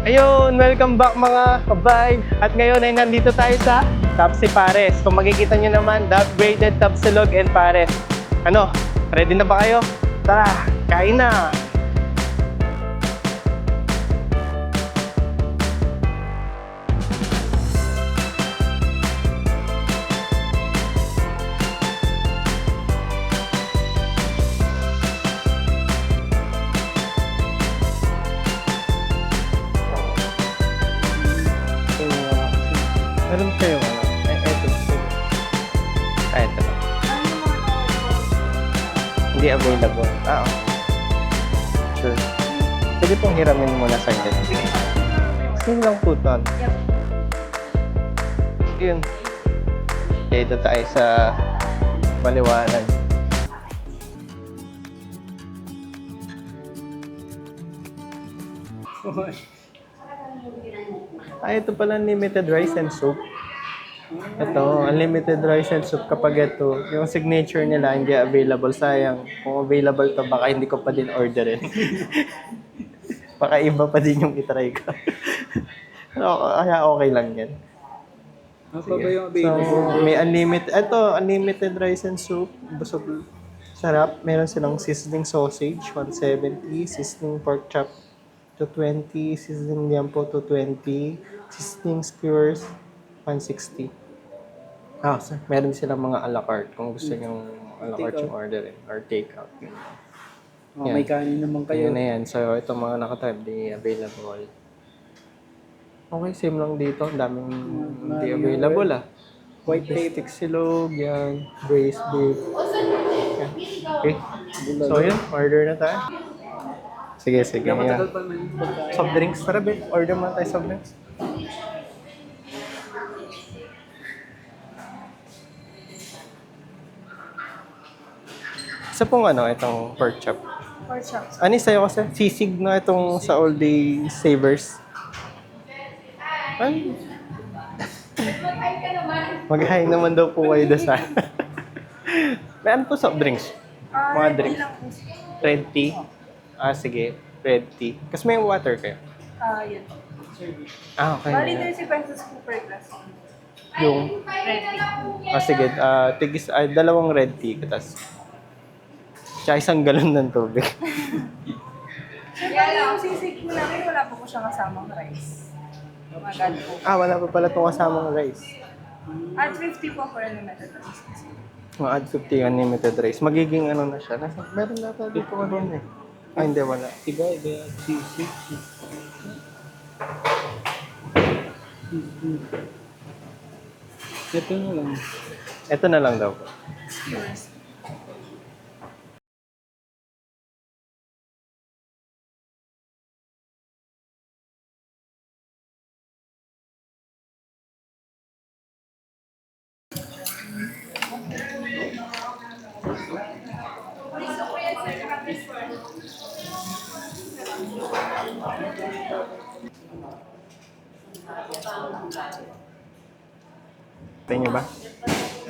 Ayun, welcome back mga ka-vibe. At ngayon ay nandito tayo sa Tapsi Pares. Kung makikita nyo naman, the upgraded Tapsilog and Pares. Ano, ready na ba kayo? Tara, kain na! Meron kayo ano? Eto. Ito lang. Hindi available. Okay. Sure. Pwede pong hiramin muna sa akin. Same lang po ito. Yun. Okay, ito tayo sa maliwanag. Ito pala unlimited rice and soup. Ito, unlimited rice and soup kapag ito, yung signature nila hindi available. Sayang, kung available to, baka hindi ko pa din orderin. Baka iba pa din yung itry ko. Kaya okay lang yan. Ano pa ba yung available? So, may unlimited, ito, unlimited rice and soup. Busog, sarap. Meron silang sizzling sausage, 170. Sizzling pork chop, 220. Sizzling yampo, 220. Sizzling skewers, 160. So, meron silang mga a la carte kung gusto nyo a la carte yung orderin or take out. Oh, may kanin naman kayo. Yun na yan. So, itong mga nakatab, di available. Okay, same lang dito. Ang daming hindi available White steak silog, yan. Braised beef. Yan. Okay. So, yun. Order na tayo. Sige. Yan. Matagal pa man yung pagkain. Soft drinks. Tara, babe. Order muna tayo soft drinks. Isa pong itong pork chop. Pork chops. Ano sa'yo kasi? Sisig na itong sa all day savers. Mag-hi naman daw po kayo doon sa... May ano po soft drinks? Mga drinks. Red tea? Sige. Red tea. Kasi may water kayo. Yun. Okay. Bali 30 pesos po per glass. Yung... Red tea. Sige. Dalawang red tea. Tapos... Tsaka isang galon ng tubig. Bali yung sisig po namin, wala po siyang kasamang rice. Magad po. Wala pa pala itong kasamang rice. At 50 po for unlimited rice. Mga add 50 unlimited rice. Magiging na siya. Meron na tayo dito hindi, wala. Iba, sisig. Ito na lang. Ito na lang daw po. Tingin ba?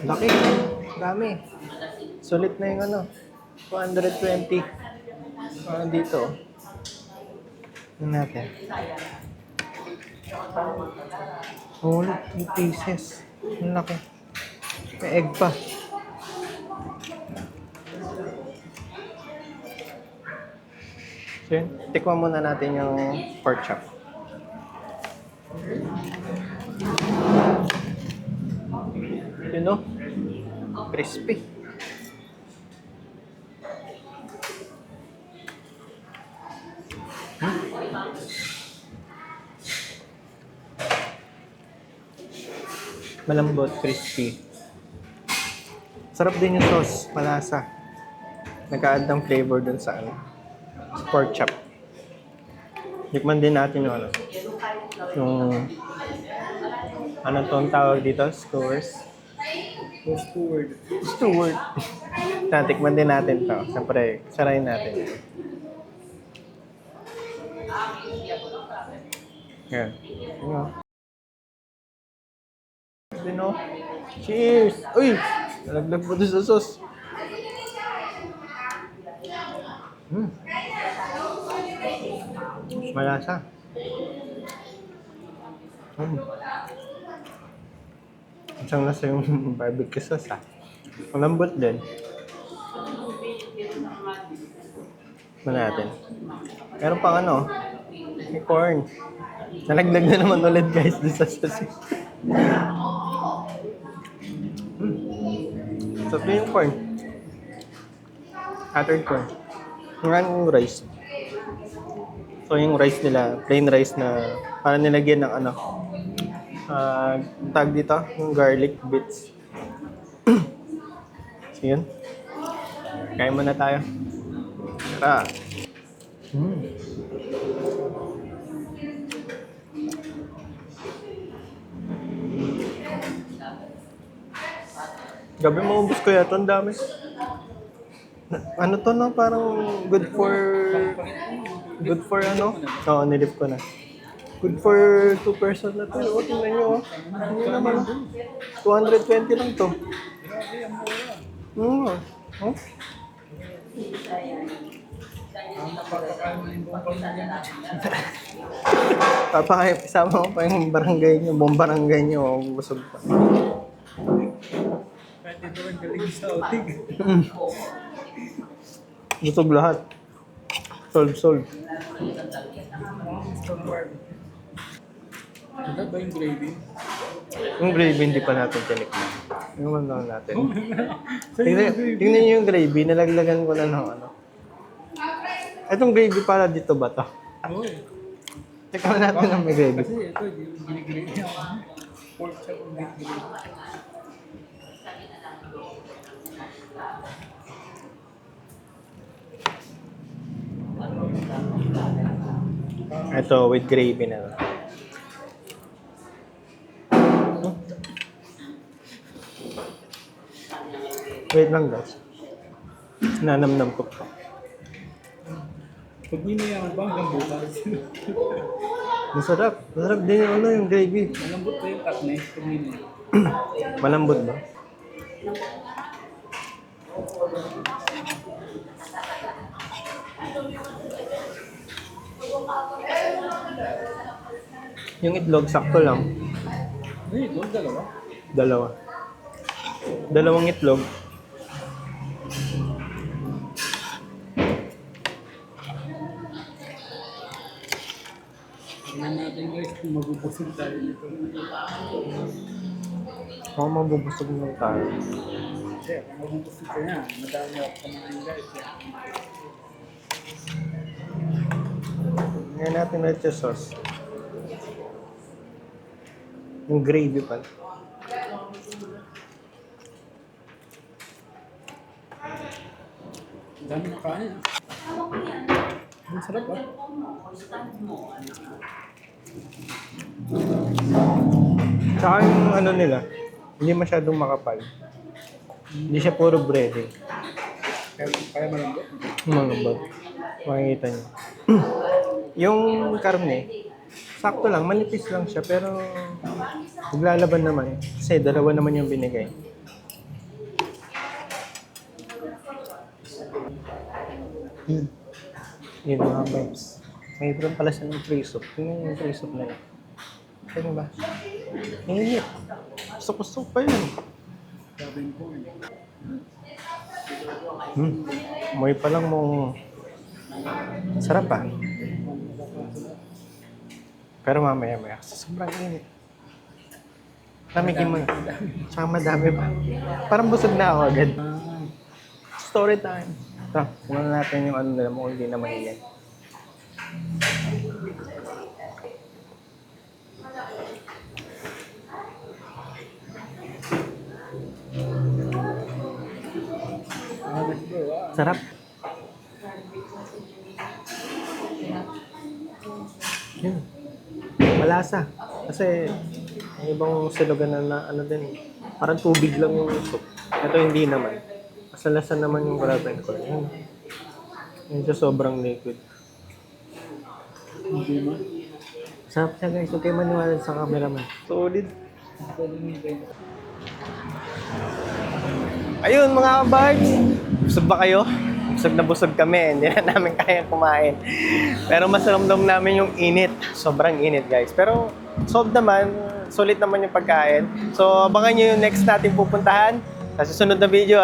Laki. Dami. Sulit na yung 220. Dito. Ano natin? Whole 2 pieces. Ang laki. May egg pa. So yun, tikman muna natin yung pork chop. Crispy. Malambot, crispy. Sarap din yung sauce, malasa. Nag-add ng flavor dun sa pork chop. Tikman din natin yung ano tong tawag dito? Skewers. Steward. Tikman din natin to. Siyempre, sarayin natin. Yan. Cheers! Uy! Nalaglag po doon sa sauce. Malasa. Mm. Isang lasa yung barbecue sauce ah. Ang lambot din. Ano natin? Meron pang ano, may corn. Nalaglag na naman ulit guys dun sa sausage. Sarap din yung corn. Buttered corn. Yung rice. So yung rice nila, plain rice na para nilagyan ng ano, tag dito, yung garlic bits. So yun. Kain muna tayo. Tara. Gabi maubos ko yata, ang dami. Ano to no? Parang good for ano? Oo, nilip ko na. Good for 2 person na to. O, tingnan nyo. Ano naman? 220 lang to. Oh. Papakain, isama ko pa yung barangay nyo, buong barangay nyo, busog pa. Kahit ito ang galing sa outing. Busog lahat. Solve. Ano ba yung gravy? Yung gravy hindi pa natin tinikman. Yung man lang natin. Tingnan nyo yung gravy, nalaglagan ko na ng ano. Itong gravy para dito ba to? Oo. Tingnan natin ang may gravy. Kasi ito, gini-gravy ako. Pork chop ang gini-gravy. Ito with gravy na. Wait lang guys. Nanamnam ko pa. Pag minayaman pa hanggang bukas. Masarap. Masarap din yung ano, yung gravy. Malambot pa yung karne pag minayaman. Malambot ba? Yung itlog, sakto lang. Ay, doon dalawa. Dalawang itlog. Tingnan natin guys kung mabubusog tayo nito. Ako mabubusog na tayo. Kasi kung mabubusog ka na, madami ako kumain guys. Ngayon natin ulit yung sauce. Yung gravy pa. Ang dami na kain ah. Ang sarap ah. Tsaka yung ano nila, hindi masyadong makapal. Hindi siya puro breading. Kaya malambot. Malambot. Makikita niyo. Yung karne, sakto lang, manipis lang siya, pero naglalaban naman. Kasi dalawa naman yung binigay. Yun mga vibes. Mayroon pala siya ng free soup. Tingnan yung free soup na yun. Tingnan ba? Init. Gusto pa yun. Sabi ko eh. Moy pa lang mo. Sarap ah. Pero mamaya. Sobrang init. Lamigin mo na. Tsaka madami pa. Parang busog na ako agad. Story time. Ito, kunan natin yung ano nila mo, hindi na maingay. Let's go ah. Sarap. Yun. Malasa. Kasi yung ibang silugan na ano din. Parang tubig lang yung soup. Ito hindi naman. Masalasan naman yung graben ko. Yun. Medyo sobrang liquid. Hindi mo. Sarap siya guys. Huwag kayo maniwala sa cameraman. Solid. Pwede mo yung Ayun mga kabards. Busog ba kayo? Busog na busog kami. Hindi na namin kaya kumain. Pero mas ramdam namin yung init. Sobrang init guys. Pero solve naman, sulit naman yung pagkain. So, abangan nyo yung next natin pupuntahan sa susunod na video